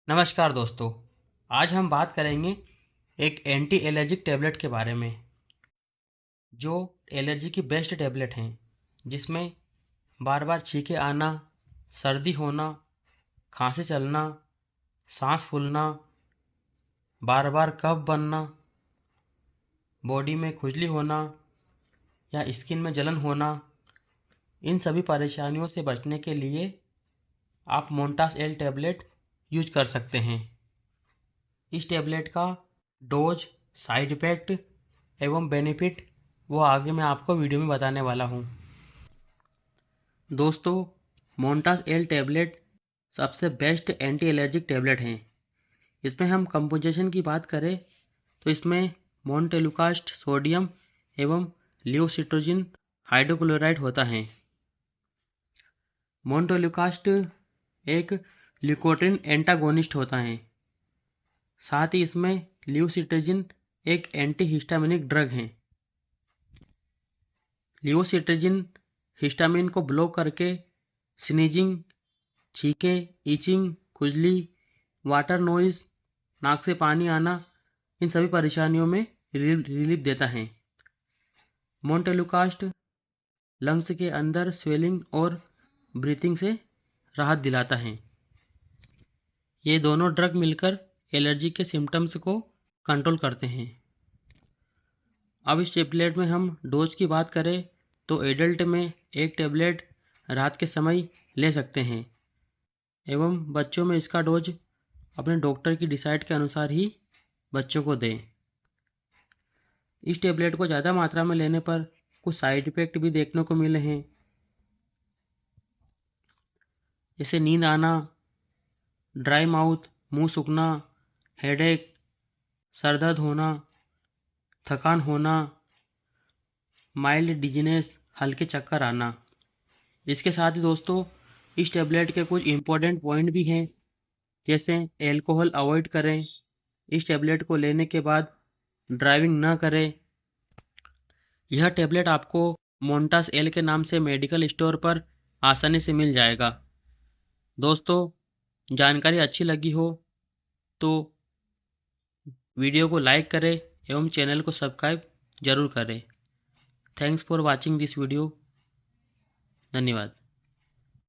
नमस्कार दोस्तों। आज हम बात करेंगे एक एंटी एलर्जिक टैबलेट के बारे में, जो एलर्जी की बेस्ट टैबलेट हैं, जिसमें बार बार छींके आना, सर्दी होना, खांसी चलना, सांस फूलना, बार बार कफ बनना, बॉडी में खुजली होना या स्किन में जलन होना, इन सभी परेशानियों से बचने के लिए आप मोंटास एल टैबलेट यूज कर सकते हैं। इस टैबलेट का डोज, साइड इफ़ेक्ट एवं बेनिफिट वो आगे मैं आपको वीडियो में बताने वाला हूँ। दोस्तों, मोंटास एल टैबलेट सबसे बेस्ट एंटी एलर्जिक टैबलेट हैं। इसमें हम कंपोजिशन की बात करें तो इसमें मोंटेलुकास्ट सोडियम एवं लियोसिट्रोजिन हाइड्रोक्लोराइड होता है। मोंटेलुकास्ट एक ल्यूकोट्रिन एंटागोनिस्ट होता है। साथ ही इसमें लियोसिट्रोजिन एक एंटीहिस्टामिनिक ड्रग है। लियोसिट्रोजिन हिस्टामिन को ब्लॉक करके स्नीजिंग, छींके, इचिंग, खुजली, वाटर नॉइज, नाक से पानी आना, इन सभी परेशानियों में रिलीफ देता है। मोंटेलुकास्ट लंग्स के अंदर स्वेलिंग और ब्रीथिंग से राहत दिलाता है। ये दोनों ड्रग मिलकर एलर्जी के सिम्टम्स को कंट्रोल करते हैं। अब इस टैबलेट में हम डोज की बात करें तो एडल्ट में एक टैबलेट रात के समय ले सकते हैं एवं बच्चों में इसका डोज अपने डॉक्टर की डिसाइड के अनुसार ही बच्चों को दें। इस टैबलेट को ज़्यादा मात्रा में लेने पर कुछ साइड इफ़ेक्ट भी देखने को मिले हैं, जैसे नींद आना, ड्राई माउथ, मुंह सूखना, हेडेक, सर दर्द होना, थकान होना, माइल्ड डिजीनेस, हल्के चक्कर आना। इसके साथ ही दोस्तों, इस टैबलेट के कुछ इम्पोर्टेंट पॉइंट भी हैं, जैसे एल्कोहल अवॉइड करें, इस टैबलेट को लेने के बाद ड्राइविंग न करें। यह टैबलेट आपको मोंटास एल के नाम से मेडिकल स्टोर पर आसानी से मिल जाएगा। दोस्तों, जानकारी अच्छी लगी हो तो वीडियो को लाइक करें एवं चैनल को सब्सक्राइब जरूर करें। Thanks for watching this video. धन्यवाद।